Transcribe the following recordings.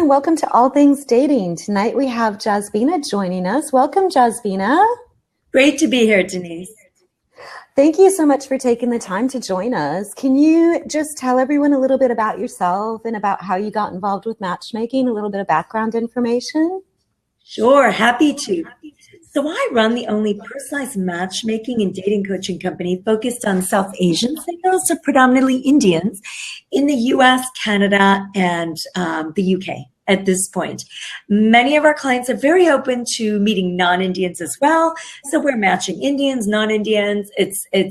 and welcome to All Things Dating. Tonight we have Jasbina joining us. Welcome, Jasbina. Great to be here, Denise. Thank you so much for taking the time to join us. Can you just tell everyone a little bit about yourself and about how you got involved with matchmaking, a little bit of background information? Sure, happy to. So I run the only personalized matchmaking and dating coaching company focused on South Asian singles, so predominantly Indians, in the US, Canada, and the UK at this point. Many of our clients are very open to meeting non-Indians as well. So we're matching Indians, non-Indians. It's in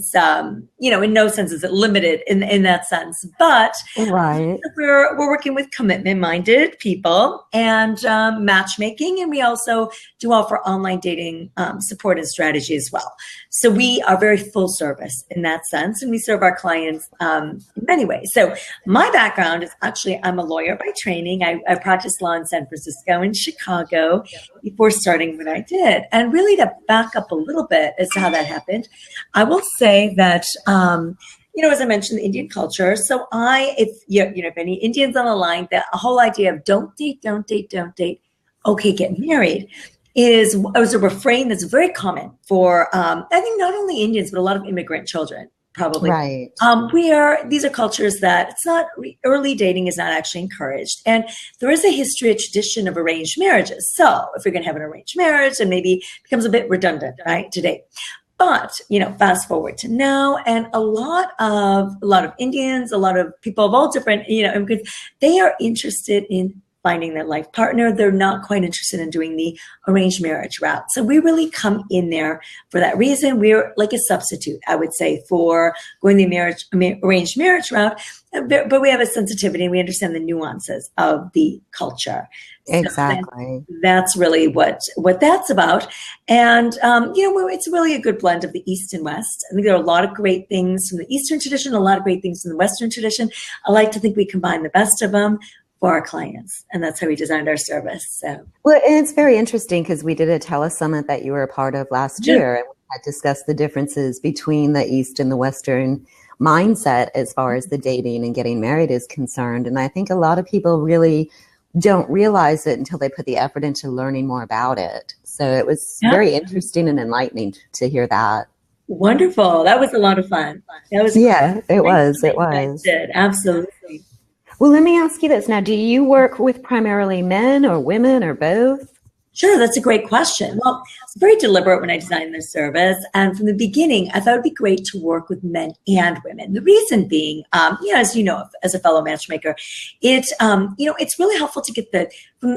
no sense is it limited in that sense, but right. we're working with commitment-minded people and matchmaking, and we also do offer online dating support and strategy as well. So we are very full service in that sense, and we serve our clients in many ways. So my background is actually I'm a lawyer by training. I practiced law in San Francisco and Chicago before starting what I did. And really to back up a little bit as to how that happened, I will say that as I mentioned, the Indian culture. So if any Indians on the line, the whole idea of don't date, okay, get married is a refrain that's very common for, I think not only Indians, but a lot of immigrant children. Probably. Right. These are cultures that it's not, early dating is not actually encouraged. And there is a history, a tradition of arranged marriages. So if you're going to have an arranged marriage, and maybe it becomes a bit redundant, right, today. But, fast forward to now, and a lot of Indians, a lot of people of all different, immigrants, they are interested in finding their life partner. They're not quite interested in doing the arranged marriage route. So we really come in there for that reason. We're like a substitute, I would say, for going the arranged marriage route. But we have a sensitivity and we understand the nuances of the culture. Exactly. So that's really what that's about. And, it's really a good blend of the East and West. I think there are a lot of great things from the Eastern tradition, a lot of great things from the Western tradition. I like to think we combine the best of them for our clients. And that's how we designed our service. So, well, and it's very interesting because we did a telesummit that you were a part of last year, and we had discussed the differences between the East and the Western mindset as far as the dating and getting married is concerned. And I think a lot of people really don't realize it until they put the effort into learning more about it. So it was very interesting and enlightening to hear that. Wonderful. That was a lot of fun. It was. It did. Absolutely. Well, let me ask you this. Now, do you work with primarily men or women or both? Sure, that's a great question. Well, it's very deliberate when I designed this service. And from the beginning, I thought it'd be great to work with men and women. The reason being, as you know, as a fellow matchmaker, it's really helpful to get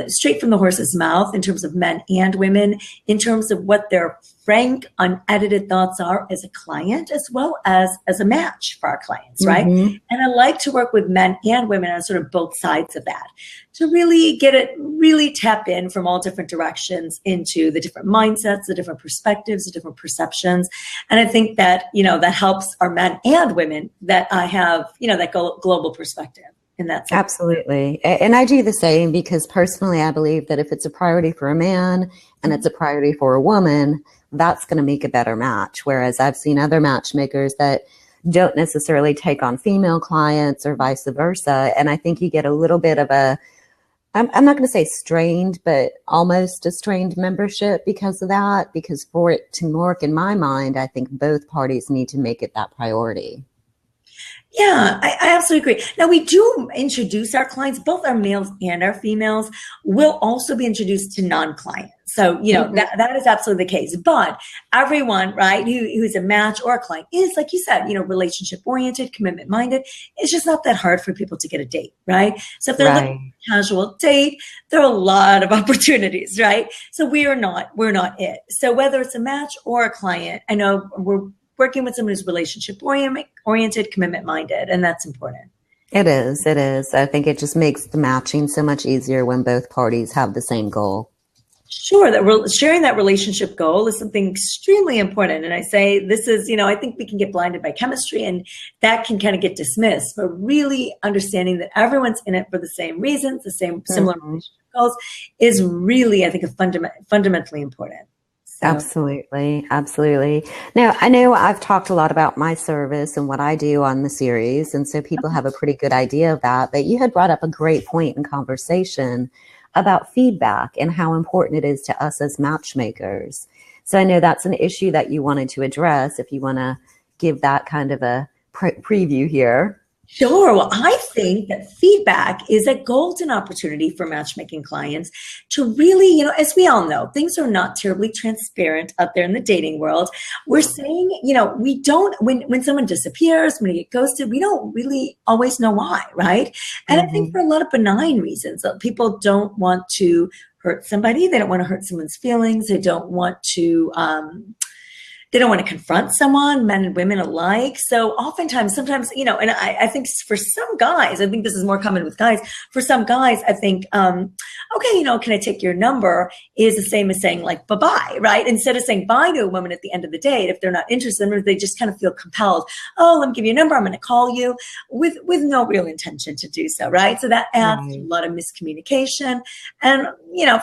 straight from the horse's mouth in terms of men and women, in terms of what their frank, unedited thoughts are as a client, as well as a match for our clients, right? Mm-hmm. And I like to work with men and women on sort of both sides of that, to really tap in from all different directions into the different mindsets, the different perspectives, the different perceptions. And I think that, that helps our men and women that I have, that global perspective in that sense. Absolutely. And I do the same because personally, I believe that if it's a priority for a man and it's a priority for a woman, that's going to make a better match. Whereas I've seen other matchmakers that don't necessarily take on female clients or vice versa. And I think you get a little bit of I'm not going to say strained, but almost a strained membership because of that. Because for it to work in my mind, I think both parties need to make it that priority. Yeah, I absolutely agree. Now, we do introduce our clients, both our males and our females will also be introduced to non-clients. So, that is absolutely the case. But everyone, right, who's a match or a client is, like you said, relationship-oriented, commitment-minded. It's just not that hard for people to get a date, right? So if they're looking for a casual date, there are a lot of opportunities, right? So we're not it. So whether it's a match or a client, I know we're working with someone who's relationship-oriented, commitment-minded, and that's important. It is. I think it just makes the matching so much easier when both parties have the same goal. Sure, sharing that relationship goal is something extremely important. And I say this is, I think we can get blinded by chemistry and that can kind of get dismissed. But really understanding that everyone's in it for the same reasons, similar relationship goals is really, I think, fundamentally important. So, Absolutely. Absolutely. Now, I know I've talked a lot about my service and what I do on the series, and so people have a pretty good idea of that. But you had brought up a great point in conversation about feedback and how important it is to us as matchmakers. So I know that's an issue that you wanted to address. If you want to give that kind of a preview here. sure. Well, I think that feedback is a golden opportunity for matchmaking clients to really, as we all know, things are not terribly transparent out there in the dating world. We're saying, we don't, when someone disappears, when they get ghosted, we don't really always know why, right? And I think for a lot of benign reasons, people don't want to hurt somebody. They don't want to hurt someone's feelings. They don't want to confront someone, men and women alike. So oftentimes, sometimes, and I think for some guys, I think this is more common with guys. For some guys, I think, okay, can I take your number is the same as saying like, bye-bye, right? Instead of saying bye to a woman at the end of the day, if they're not interested, or they just kind of feel compelled, oh, let me give you a number, I'm going to call you with no real intention to do so, right? So that adds to a lot of miscommunication and,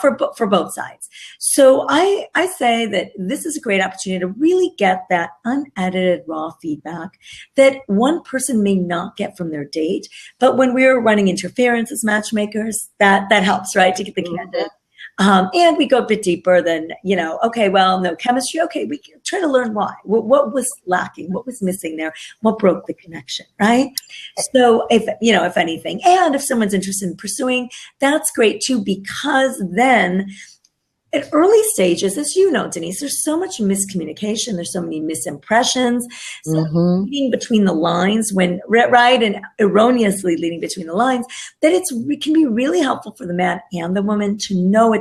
for both sides. So I say that this is a great opportunity to really get that unedited raw feedback that one person may not get from their date. But when we're running interference as matchmakers, that helps, right? To get the candidate. And we go a bit deeper than, okay, well, no chemistry. Okay, we can try to learn why. What was lacking? What was missing there? What broke the connection, right? So if anything, and if someone's interested in pursuing, that's great too, because then at early stages, as you know, Denise, there's so much miscommunication. There's so many misimpressions, reading between the lines right, and erroneously leading between the lines, that it can be really helpful for the man and the woman to know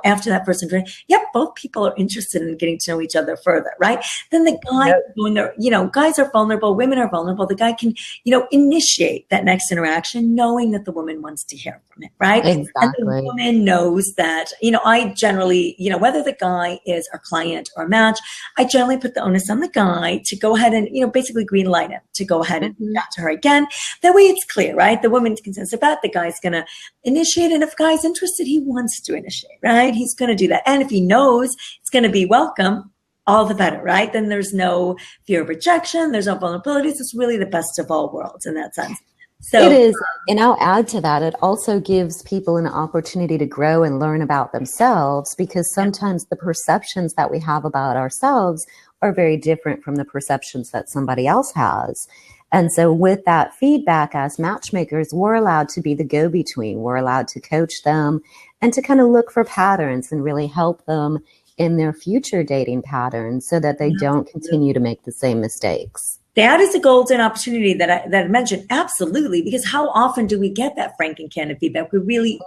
after that first interaction, yep, both people are interested in getting to know each other further, right? Then the guy, when they're, guys are vulnerable, women are vulnerable, the guy can, initiate that next interaction, knowing that the woman wants to hear from it, right? Exactly. And the woman knows that, I generally, whether the guy is our client or match, I generally put the onus on the guy to go ahead and, basically green light him to go ahead and chat to her again. That way it's clear, right? The woman can sense about the guy's going to initiate. And if the guy's interested, he wants to initiate, right? He's going to do that. And if he knows it's going to be welcome, all the better, right? Then there's no fear of rejection. There's no vulnerabilities. It's really the best of all worlds in that sense. So it is. And I'll add to that, it also gives people an opportunity to grow and learn about themselves, because sometimes the perceptions that we have about ourselves are very different from the perceptions that somebody else has. And so with that feedback as matchmakers, we're allowed to be the go-between. We're allowed to coach them and to kind of look for patterns and really help them in their future dating patterns so that they don't continue to make the same mistakes. That is a golden opportunity that I mentioned. Absolutely. Because how often do we get that frank and candid feedback? We really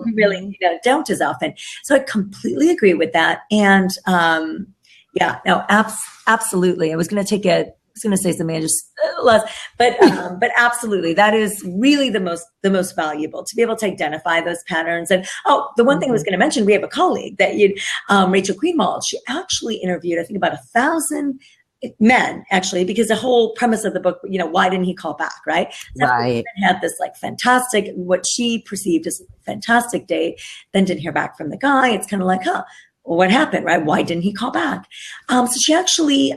don't as often. So I completely agree with that. And, absolutely. I was going to say something I just lost, but absolutely. That is really the most valuable, to be able to identify those patterns. And, the one thing I was going to mention, we have a colleague that Rachel Greenwald, she actually interviewed, I think, about 1,000 men, actually, because the whole premise of the book, why didn't he call back, right? So right. Had this fantastic, what she perceived as a fantastic date, then didn't hear back from the guy. It's kind of like, well, what happened, right? Why didn't he call back? So she actually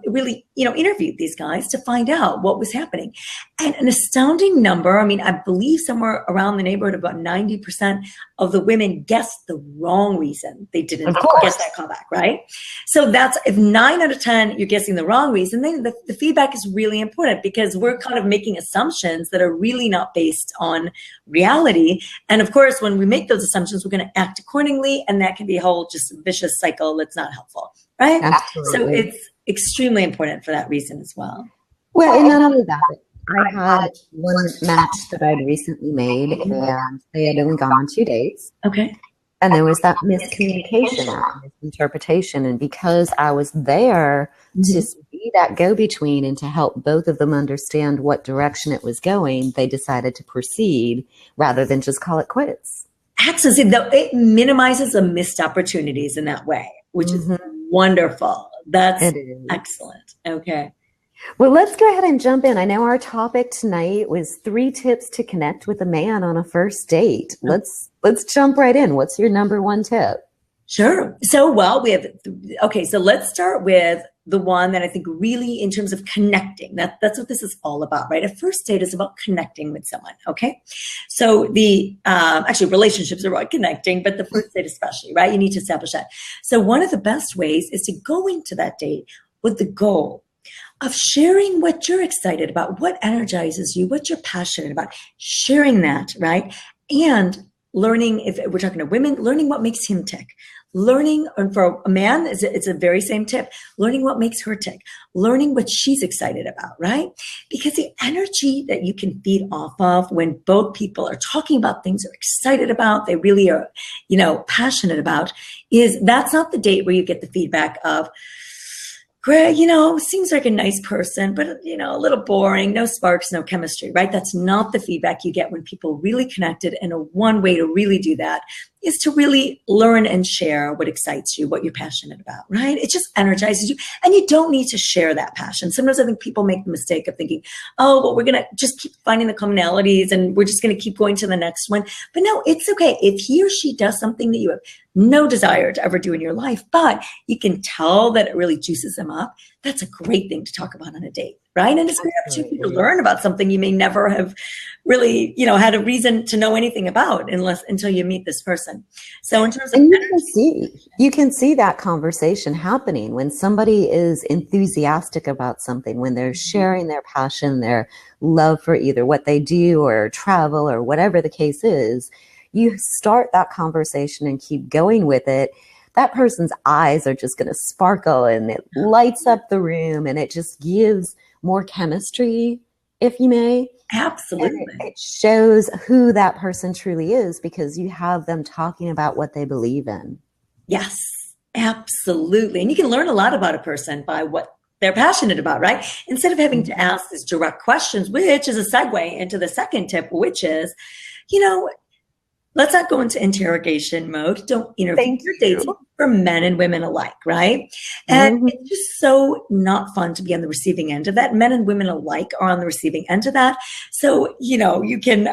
really, interviewed these guys to find out what was happening. And an astounding number, I believe somewhere around the neighborhood of about 90% of the women guessed the wrong reason they didn't get that call back, right? So that's, if 9 out of 10 you're guessing the wrong reason, then the feedback is really important, because we're kind of making assumptions that are really not based on reality. And of course, when we make those assumptions, we're going to act accordingly, and that can be a whole just vicious cycle that's not helpful, right? Absolutely. So it's extremely important for that reason as well. Well, and not only that, I had one match that I'd recently made, and they had only gone on 2 dates. Okay. And there was that miscommunication, misinterpretation. And because I was there to be that go-between and to help both of them understand what direction it was going, they decided to proceed rather than just call it quits. Excellent. It minimizes the missed opportunities in that way, which is wonderful. That's excellent. Okay. Well, let's go ahead and jump in. I know our topic tonight was 3 tips to connect with a man on a first date. Let's jump right in. What's your number 1 tip? Sure. So, well, okay, so let's start with the one that I think really in terms of connecting, that's what this is all about, right? A first date is about connecting with someone. Okay. So actually relationships are about connecting, but the first date especially, right? You need to establish that. So one of the best ways is to go into that date with the goal of sharing what you're excited about, what energizes you, what you're passionate about, sharing that, right? And learning, if we're talking to women, learning what makes him tick. Learning, and for a man, it's a very same tip, learning what makes her tick, learning what she's excited about, right? Because the energy that you can feed off of when both people are talking about things they're excited about, they really are, passionate about, that's not the date where you get the feedback of, Greg, seems like a nice person, but, a little boring, no sparks, no chemistry, right? That's not the feedback you get when people really connected. And one way to really do that is to really learn and share what excites you, what you're passionate about, right? It just energizes you. And you don't need to share that passion. Sometimes I think people make the mistake of thinking, oh, well, we're going to just keep finding the commonalities and we're just going to keep going to the next one. But no, it's okay. If he or she does something that you have no desire to ever do in your life, but you can tell that it really juices them up, that's a great thing to talk about on a date, right? And it's a great opportunity to learn about something you may never have really, had a reason to know anything about until you meet this person. So in terms of you can see that conversation happening when somebody is enthusiastic about something, when they're sharing their passion, their love for either what they do or travel or whatever the case is. You start that conversation and keep going with it. That person's eyes are just going to sparkle and it lights up the room and it just gives more chemistry, if you may. Absolutely. It shows who that person truly is because you have them talking about what they believe in. Yes, absolutely. And you can learn a lot about a person by what they're passionate about, right? Instead of having to ask these direct questions, which is a segue into the second tip, which is, let's not go into interrogation mode. Don't interview your dates for men and women alike, right? And it's just so not fun to be on the receiving end of that. Men and women alike are on the receiving end of that. So, you can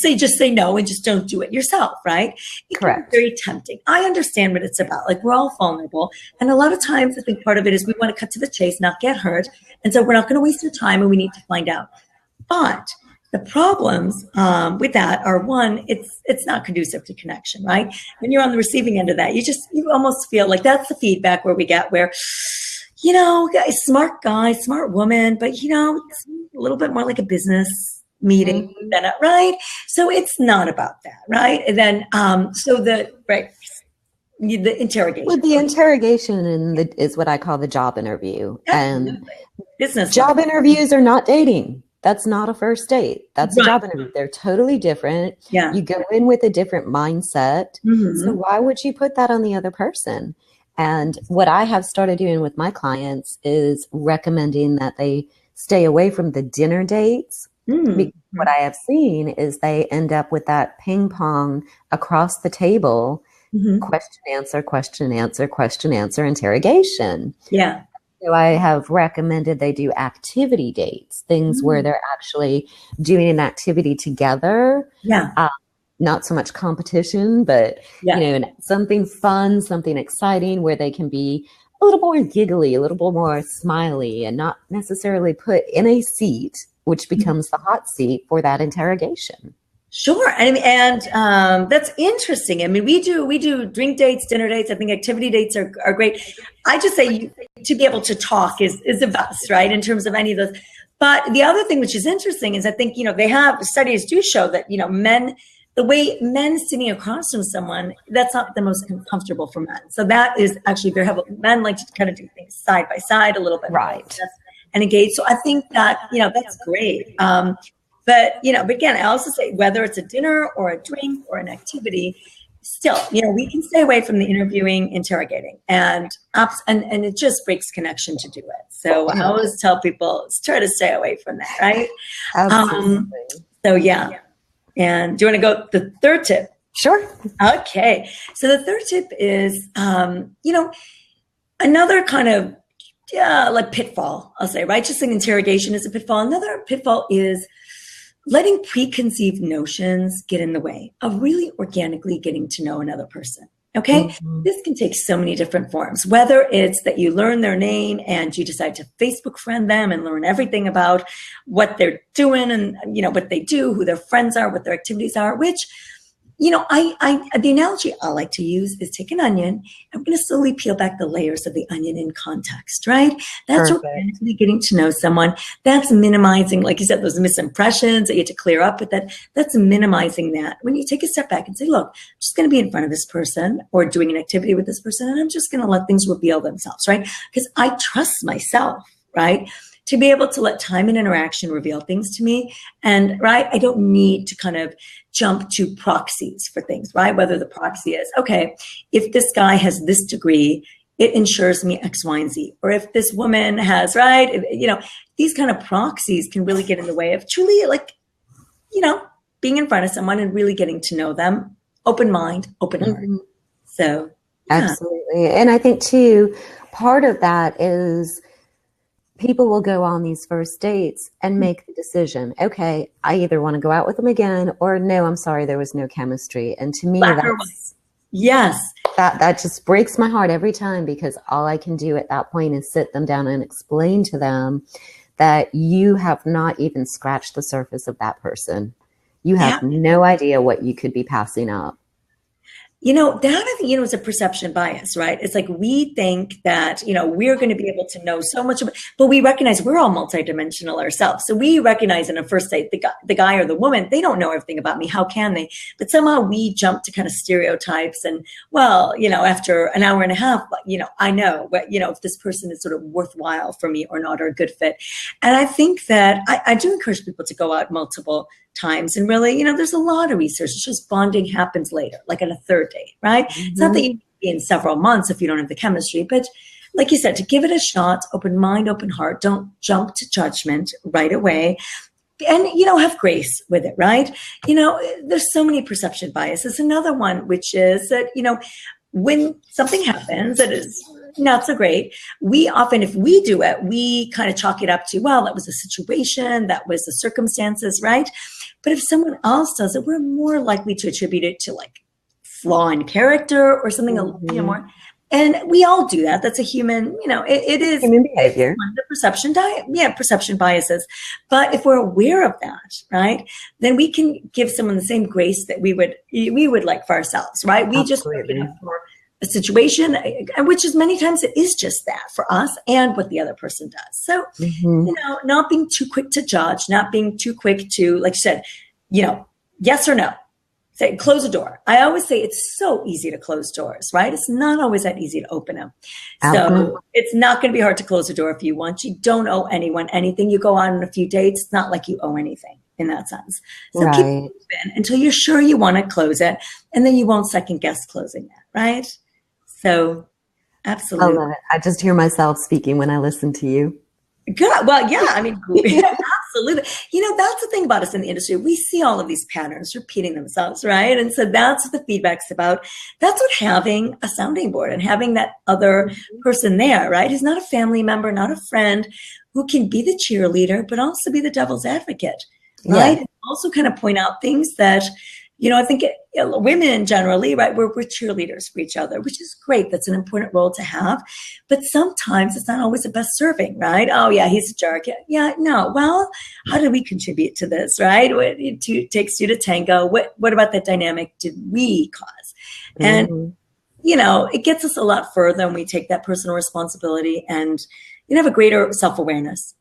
just say no and just don't do it yourself, right? Correct. It's very tempting. I understand what it's about. Like, we're all vulnerable. And a lot of times I think part of it is we want to cut to the chase, not get hurt. And so we're not going to waste your time and we need to find out. But the problems with that are, one, it's not conducive to connection, right? When you're on the receiving end of that, you almost feel like that's the feedback where we get where, smart guy, smart woman, but it's a little bit more like a business meeting than right? So it's not about that, right? And then the interrogation. Well, the interrogation is what I call the job interview. Absolutely. And business job interviews are not dating. That's not a first date. That's right. A job interview. They're totally different. Yeah. You go in with a different mindset. So why would you put that on the other person? And what I have started doing with my clients is recommending that they stay away from the dinner dates. Because what I have seen is they end up with that ping pong across the table, question, answer, question, answer, question, answer, interrogation. Yeah. So I have recommended they do activity dates, things where they're actually doing an activity together. Yeah. Not so much competition, but something fun, something exciting where they can be a little more giggly, a little more smiley, and not necessarily put in a seat, which becomes the hot seat for that interrogation. Sure. And that's interesting. I mean, we do drink dates, dinner dates. I think activity dates are great. I just say to be able to talk is the best, right? In terms of any of those. But the other thing, which is interesting, is I think, they have studies do show that, the way men sitting across from someone, that's not the most comfortable for men. So that is actually very helpful. Men like to kind of do things side by side a little bit. Right. And engage. So I think that, that's great. But again, I also say whether it's a dinner or a drink or an activity, still, we can stay away from the interviewing, interrogating, and it just breaks connection to do it. So I always tell people, let's try to stay away from that, right? Absolutely. So yeah. And do you want to go the third tip? Sure. Okay. So the third tip is, another kind of, like pitfall, I'll say, right? Just an interrogation is a pitfall. Another pitfall is letting preconceived notions get in the way of really organically getting to know another person. Okay. Mm-hmm. This can take so many different forms, whether it's that you learn their name and you decide to Facebook friend them and learn everything about what they're doing and, what they do, who their friends are, what their activities are, which, the analogy I like to use is take an onion and we're going to slowly peel back the layers of the onion in context, right? That's organically getting to know someone. That's minimizing, like you said, those misimpressions that you have to clear up with that's minimizing that. When you take a step back and say, look, I'm just going to be in front of this person or doing an activity with this person, and I'm just going to let things reveal themselves, right? Because I trust myself, right? To be able to let time and interaction reveal things to me. And right, I don't need to kind of jump to proxies for things, right? Whether the proxy is, okay, if this guy has this degree, it ensures me X, Y, and Z. Or if this woman has, right, these kind of proxies can really get in the way of truly being in front of someone and really getting to know them. Open mind, open heart. Mm-hmm. So, yeah. Absolutely. And I think too, part of that is people will go on these first dates and make the decision, okay, I either want to go out with them again or no, I'm sorry, there was no chemistry. And to me, that just breaks my heart every time, because all I can do at that point is sit them down and explain to them that you have not even scratched the surface of that person. You have no idea what you could be passing up. That I think, is a perception bias, right? It's like we think that, we're going to be able to know so much, but we recognize we're all multidimensional ourselves. So we recognize in a first date, the guy or the woman, they don't know everything about me. How can they? But somehow we jump to kind of stereotypes and, after an hour and a half, I know, if this person is sort of worthwhile for me or not, or a good fit. And I think that I do encourage people to go out multiple times and really, there's a lot of research. It's just bonding happens later, like on a third date, right? Mm-hmm. It's not that you can be in several months if you don't have the chemistry, but like you said, to give it a shot, open mind, open heart, don't jump to judgment right away. And, have grace with it, right? There's so many perception biases. Another one, which is that, when something happens that is not so great, we often, if we do it, we kind of chalk it up to, well, that was a situation, that was the circumstances, right? But if someone else does it, we're more likely to attribute it to like flaw in character or something more. And we all do that. That's a human, it is human behavior. The perception biases. But if we're aware of that, right, then we can give someone the same grace that we would like for ourselves, right? We just look it up for a situation, which is many times it is just that for us and what the other person does. So, not being too quick to judge, not being too quick to, like you said, yes or no. Say, close a door. I always say it's so easy to close doors, right? It's not always that easy to open them. So it's not going to be hard to close a door if you want. You don't owe anyone anything. You go on a few dates. It's not like you owe anything in that sense. So keep it open until you're sure you want to close it. And then you won't second guess closing that, right? So absolutely. I love it. I just hear myself speaking when I listen to you. Good. Well, yeah, I mean, absolutely. That's the thing about us in the industry. We see all of these patterns repeating themselves, right? And so that's what the feedback's about. That's what having a sounding board and having that other person there, right? Who's not a family member, not a friend, who can be the cheerleader, but also be the devil's advocate, right? And also kind of point out things that, I think women generally, right, we're cheerleaders for each other, which is great. That's an important role to have. But sometimes it's not always the best serving, right? Oh, yeah, he's a jerk. Yeah, no. Well, how do we contribute to this, right? It takes two to tango. What about that dynamic did we cause? And, it gets us a lot further when we take that personal responsibility and, have a greater self-awareness.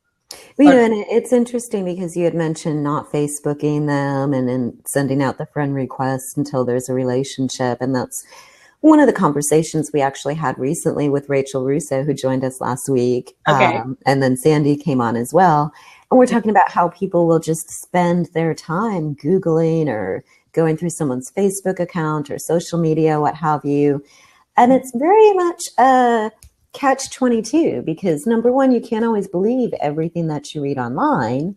And it's interesting because you had mentioned not Facebooking them and then sending out the friend requests until there's a relationship. And that's one of the conversations we actually had recently with Rachel Russo, who joined us last week. Okay. And then Sandy came on as well. And we're talking about how people will just spend their time Googling or going through someone's Facebook account or social media, what have you. And it's very much catch-22, because number one, you can't always believe everything that you read online.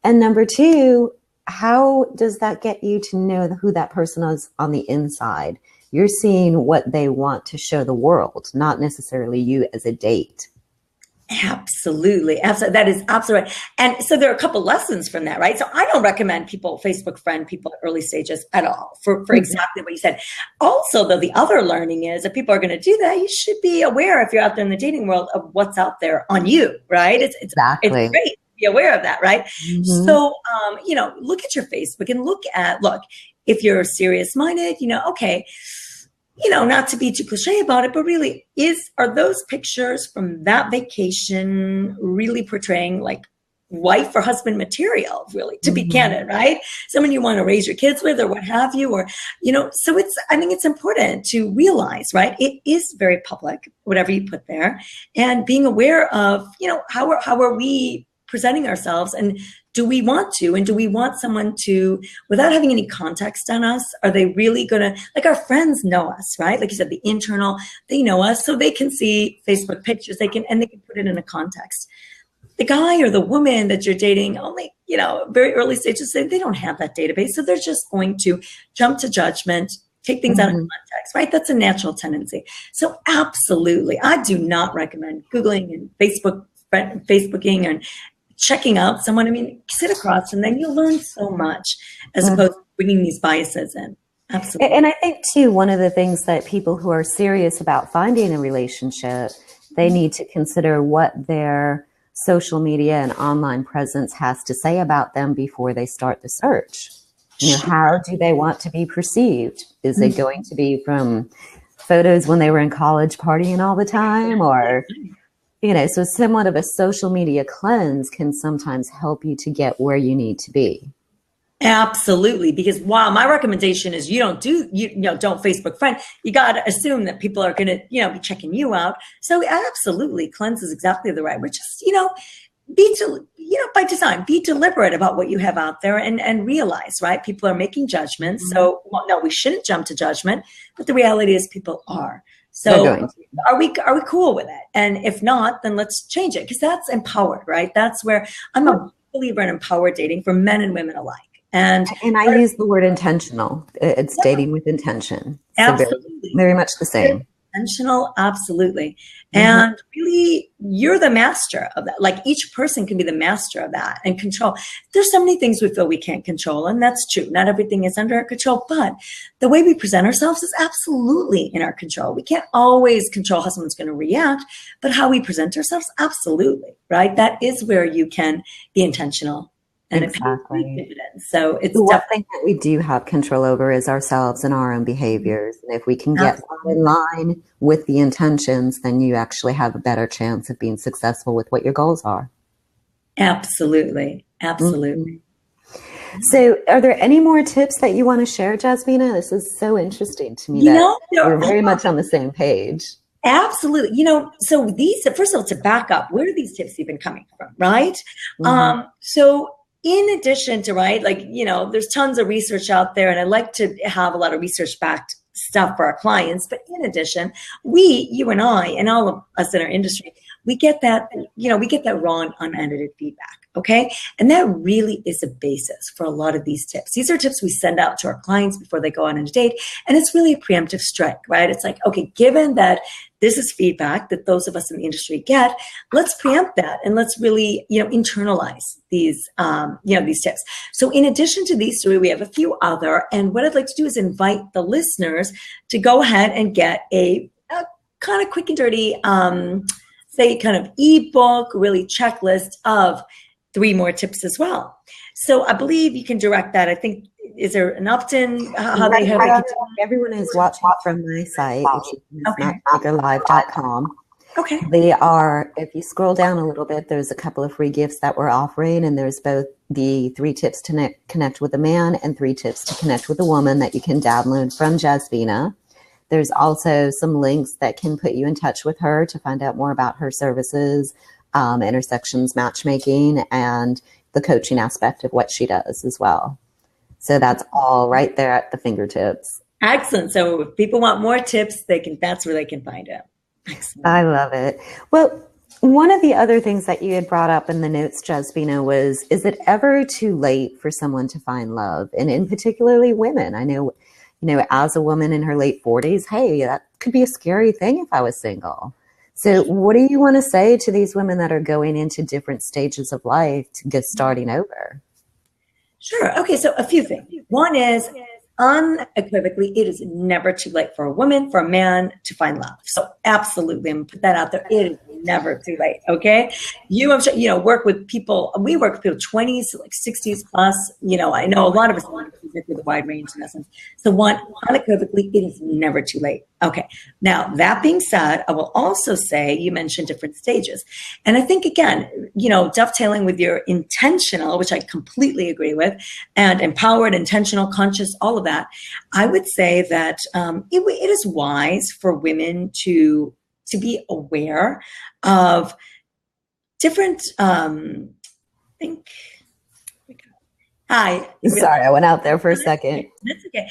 And number two, how does that get you to know who that person is on the inside? You're seeing what they want to show the world, not necessarily you as a date. Absolutely. Absolutely. That is absolutely right. And so there are a couple lessons from that, right? So I don't recommend people Facebook friend people at early stages at all for exactly what you said. Also, though, the other learning is if people are going to do that, you should be aware if you're out there in the dating world of what's out there on you, right? It's Exactly. great to be aware of that, right? Mm-hmm. So, look at your Facebook and look, if you're serious minded, okay, not to be too cliche about it, but really are those pictures from that vacation really portraying like wife or husband material, really, to be candid, right? Someone you want to raise your kids with or what have you, or, so I think it's important to realize, right? It is very public, whatever you put there, and being aware of, how are we presenting ourselves, and do we want someone to, without having any context on us, are they really gonna, like, our friends know us, right? Like you said, the internal, they know us, so they can see Facebook pictures, they can put it in a context. The guy or the woman that you're dating, only, very early stages, they don't have that database, so they're just going to jump to judgment, take things out of context, right? That's a natural tendency. So absolutely, I do not recommend Googling and Facebooking and checking out someone. I mean, sit across and then you'll learn so much as opposed to bringing these biases in. Absolutely. And I think too, one of the things that people who are serious about finding a relationship, they need to consider what their social media and online presence has to say about them before they start the search. How do they want to be perceived? Is it going to be from photos when they were in college partying all the time, or so somewhat of a social media cleanse can sometimes help you to get where you need to be. Absolutely. Because while my recommendation is don't Facebook friend, you got to assume that people are going to, be checking you out. So absolutely, cleanse is exactly the right, which is, by design, be deliberate about what you have out there and realize, right? People are making judgments. So, no, we shouldn't jump to judgment, but the reality is people are. So are we cool with it? And if not, then let's change it, because that's empowered, right? That's where I'm a believer in empowered dating for men and women alike. And I use the word intentional. It's dating with intention. So absolutely. Very much the same. Intentional, absolutely. And really, you're the master of that. Like, each person can be the master of that and control. There's so many things we feel we can't control, and that's true. Not everything is under our control, but the way we present ourselves is absolutely in our control. We can't always control how someone's going to react, but how we present ourselves, absolutely, right? That is where you can be intentional. And exactly. So it's the one thing that we do have control over is ourselves and our own behaviors. And if we can get in line with the intentions, then you actually have a better chance of being successful with what your goals are. Absolutely. Absolutely. So are there any more tips that you want to share, Jasbina? This is so interesting to me we're very much on the same page. Absolutely. So these, first of all, to back up, where are these tips even coming from, right? So in addition to, right, like, there's tons of research out there, and I like to have a lot of research-backed stuff for our clients. But in addition, you and I, and all of us in our industry, we get that, raw and unedited feedback. Okay. And that really is a basis for a lot of these tips. These are tips we send out to our clients before they go on a date. And it's really a preemptive strike, right? It's like, okay, given that this is feedback that those of us in the industry get, let's preempt that and let's really, internalize these, these tips. So in addition to these three, we have a few other, and what I'd like to do is invite the listeners to go ahead and get a kind of quick and dirty, say kind of ebook, really checklist of 3 more tips as well. So I believe you can direct that. I think, is there an opt-in? Everyone is watching from my site, which is MatchMakerLive.com. Okay. They are, if you scroll down a little bit, there's a couple of free gifts that we're offering, and there's both the 3 tips to connect with a man and 3 tips to connect with a woman that you can download from Jasbina. There's also some links that can put you in touch with her to find out more about her services, intersections matchmaking, and the coaching aspect of what she does as well. So that's all right there at the fingertips. Excellent. So if people want more tips, that's where they can find it. Excellent. I love it. Well, one of the other things that you had brought up in the notes, Jasbina, was, is it ever too late for someone to find love? And in particularly women. I know, as a woman in her late 40s, hey, that could be a scary thing if I was single. So what do you want to say to these women that are going into different stages of life to get starting over? Sure. Okay. So a few things. One is unequivocally, it is never too late for a woman, for a man to find love. So absolutely, I'm gonna put that out there. It is never too late. Okay. I'm sure, work with people. We work with people 20s, like 60s plus. I know a lot of us with a wide range in essence. So unequivocally, it is never too late. Okay. Now, that being said, I will also say you mentioned different stages. And I think, again, dovetailing with your intentional, which I completely agree with, and empowered, intentional, conscious, all of that, I would say that it is wise for women to be aware of different, Hi. Sorry, I went out there for a second. That's okay.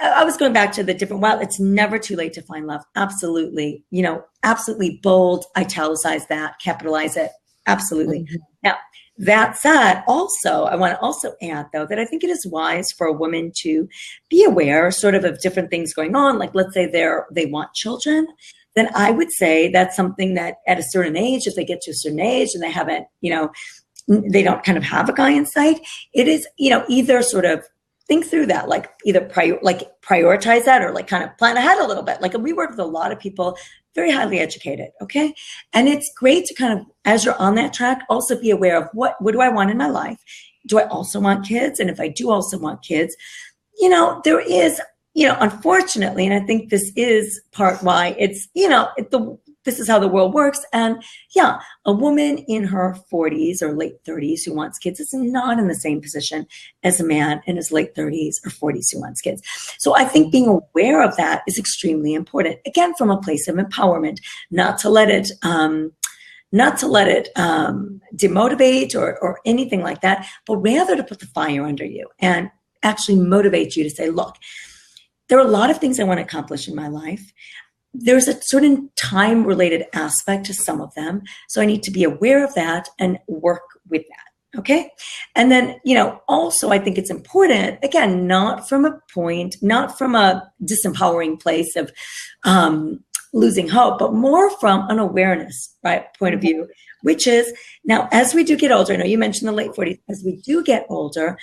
I was going back to the different, it's never too late to find love. Absolutely. Absolutely bold, italicize that, capitalize it. Absolutely. Mm-hmm. Now, that said, also, I want to also add, though, that I think it is wise for a woman to be aware sort of different things going on. Like, let's say they want children. Then I would say that's something that at a certain age, if they get to a certain age and they haven't, they don't kind of have a guy in sight, it is, either sort of think through that, like either prioritize that or like kind of plan ahead a little bit. Like we work with a lot of people, very highly educated. Okay. And it's great to kind of, as you're on that track, also be aware of what do I want in my life? Do I also want kids? And if I do also want kids, there is, unfortunately, and I think this is part why it's, this is how the world works. And yeah, a woman in her 40s or late 30s who wants kids is not in the same position as a man in his late 30s or 40s who wants kids. So I think being aware of that is extremely important. Again, from a place of empowerment, not to let it demotivate or anything like that, but rather to put the fire under you and actually motivate you to say, look, there are a lot of things I want to accomplish in my life. There's a certain time-related aspect to some of them. So I need to be aware of that and work with that. Okay. And then, also I think it's important, again, not from a disempowering place of losing hope, but more from an awareness, right, point of view, which is now, as we do get older, I know you mentioned the late 40s, as we do get older,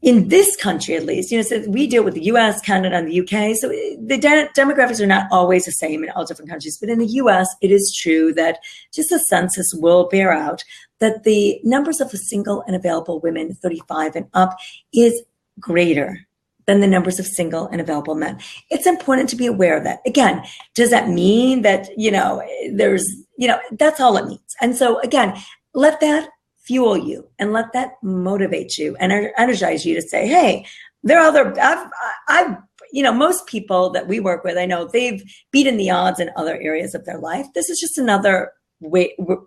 in this country, at least, so we deal with the US, Canada, and the UK. So the demographics are not always the same in all different countries. But in the US, it is true that just the census will bear out that the numbers of single and available women 35 and up is greater than the numbers of single and available men. It's important to be aware of that. Again, does that mean that, that's all it means. And so again, let that fuel you and let that motivate you and energize you to say, hey, there are most people that we work with, I know they've beaten the odds in other areas of their life. This is just another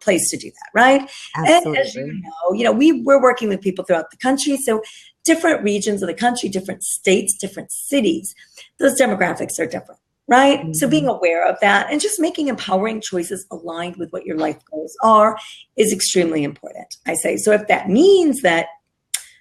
place to do that, right? Absolutely. And as you know, we're working with people throughout the country. So different regions of the country, different states, different cities, those demographics are different. Right? Mm-hmm. So being aware of that and just making empowering choices aligned with what your life goals are is extremely important, I say. So if that means that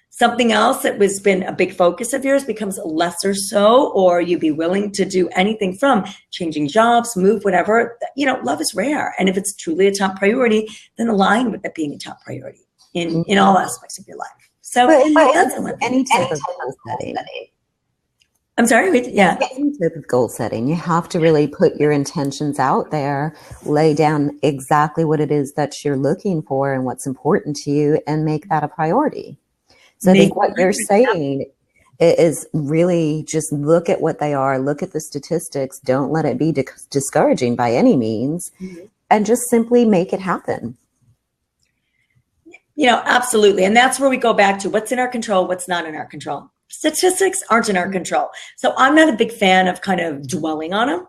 something else that was been a big focus of yours becomes lesser so, or you'd be willing to do anything from changing jobs, move, whatever, love is rare. And if it's truly a top priority, then align with that being a top priority in all aspects of your life. So that's any type of goal setting. I'm sorry? Yeah. Any type of goal setting, you have to really put your intentions out there, lay down exactly what it is that you're looking for and what's important to you, and make that a priority. So I think what you're saying is really just look at what they are, look at the statistics, don't let it be discouraging by any means, and just simply make it happen. Absolutely. And that's where we go back to what's in our control, what's not in our control. Statistics aren't in our control. So I'm not a big fan of kind of dwelling on them.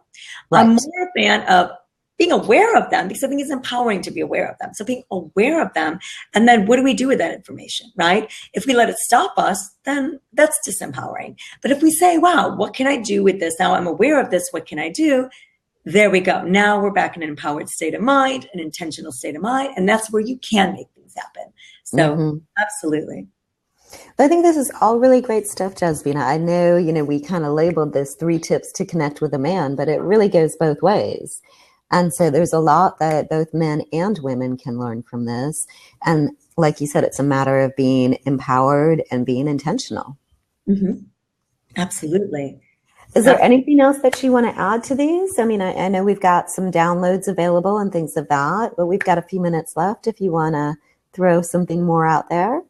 Right. I'm more a fan of being aware of them because I think it's empowering to be aware of them. So being aware of them. And then what do we do with that information, right? If we let it stop us, then that's disempowering. But if we say, wow, what can I do with this? Now I'm aware of this. What can I do? There we go. Now we're back in an empowered state of mind, an intentional state of mind. And that's where you can make things happen. So absolutely. But I think this is all really great stuff, Jasbina. I know, we kind of labeled this 3 tips to connect with a man, but it really goes both ways. And so there's a lot that both men and women can learn from this. And like you said, it's a matter of being empowered and being intentional. Mm-hmm. Absolutely. Is there anything else that you want to add to these? I mean, I know we've got some downloads available and things of that, but we've got a few minutes left if you want to throw something more out there.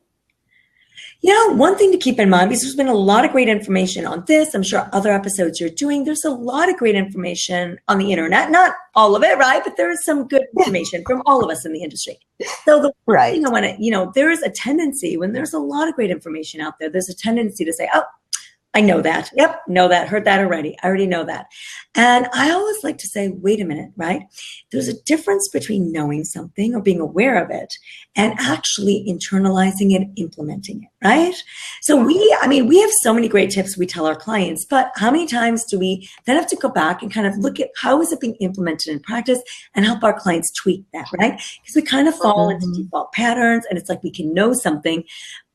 One thing to keep in mind, because there's been a lot of great information on this, I'm sure other episodes you're doing, there's a lot of great information on the internet. Not all of it, right? But there is some good information from all of us in the industry. So the one thing I want to, there is a tendency when there's a lot of great information out there, there's a tendency to say, oh, I know that. Yep, know that. Heard that already. I already know that. And I always like to say, wait a minute, right? There's a difference between knowing something or being aware of it and actually internalizing it, implementing it, right? So we have so many great tips we tell our clients, but how many times do we then have to go back and kind of look at how is it being implemented in practice and help our clients tweak that, right? Because we kind of fall into default patterns and it's like we can know something,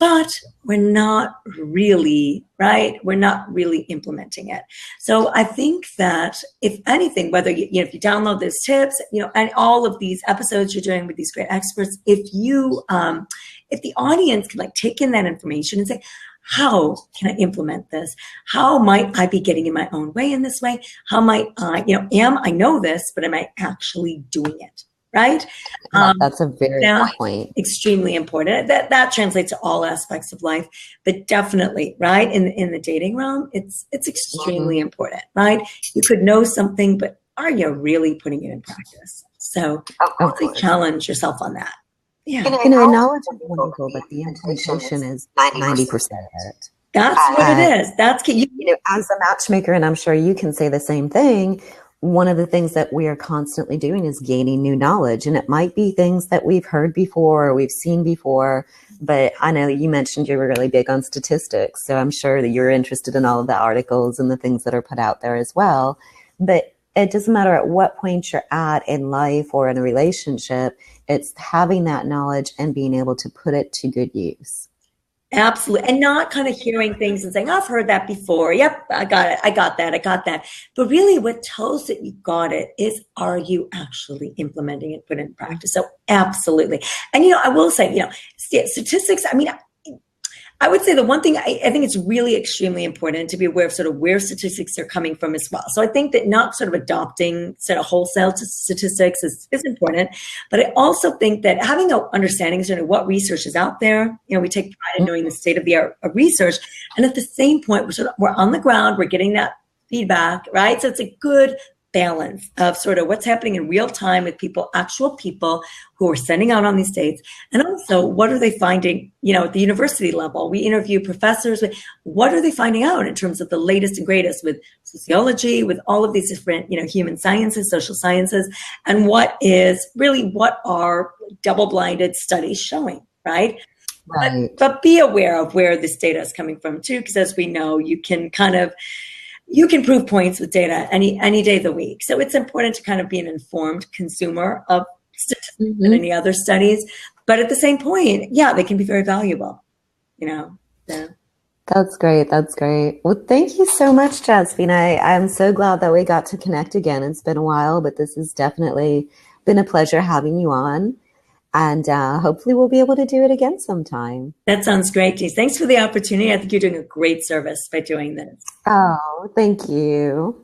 but we're not really, right? We're not really implementing it. So I think that if anything, whether if you download those tips, and all of these episodes you're doing with these great experts, if the audience can take in that information and say, how can I implement this? How might I be getting in my own way in this way? How might I, I know this, but am I actually doing it? Right? That's a very good point. Extremely important. That translates to all aspects of life, but definitely, right, in the dating realm, it's extremely important, right? You could know something, but are you really putting it in practice? So really challenge yourself on that. Yeah. Knowledge is wonderful, but the implementation is 90% of it. That's what it is. That's key. As a matchmaker, and I'm sure you can say the same thing, one of the things that we are constantly doing is gaining new knowledge. And it might be things that we've heard before or we've seen before. But I know you mentioned you were really big on statistics. So I'm sure that you're interested in all of the articles and the things that are put out there as well. But it doesn't matter at what point you're at in life or in a relationship. It's having that knowledge and being able to put it to good use. Absolutely. And not kind of hearing things and saying, oh, I've heard that before. Yep, I got it. I got that. But really what tells that you got it is, are you actually implementing it, put it in practice? So absolutely. And, I will say, statistics, I would say the one thing I think it's really extremely important to be aware of sort of where statistics are coming from as well. So I think that not sort of adopting sort of wholesale statistics is important, but I also think that having an understanding of sort of what research is out there, we take pride in knowing the state of the art of research. And at the same point, we're on the ground, we're getting that feedback, right? So it's a good balance of sort of what's happening in real time with actual people who are sending out on these dates. And also, what are they finding, at the university level? We interview professors. What are they finding out in terms of the latest and greatest with sociology, with all of these different, human sciences, social sciences, and what are double-blinded studies showing, right? Right. But be aware of where this data is coming from too, because as we know, you can prove points with data any day of the week. So it's important to kind of be an informed consumer of statistics and any other studies. But at the same point, they can be very valuable, So. That's great. Well, thank you so much, Jasbina. I'm so glad that we got to connect again. It's been a while, but this has definitely been a pleasure having you on. And hopefully we'll be able to do it again sometime. That sounds great, Denise. Thanks for the opportunity. I think you're doing a great service by doing this. Oh, thank you.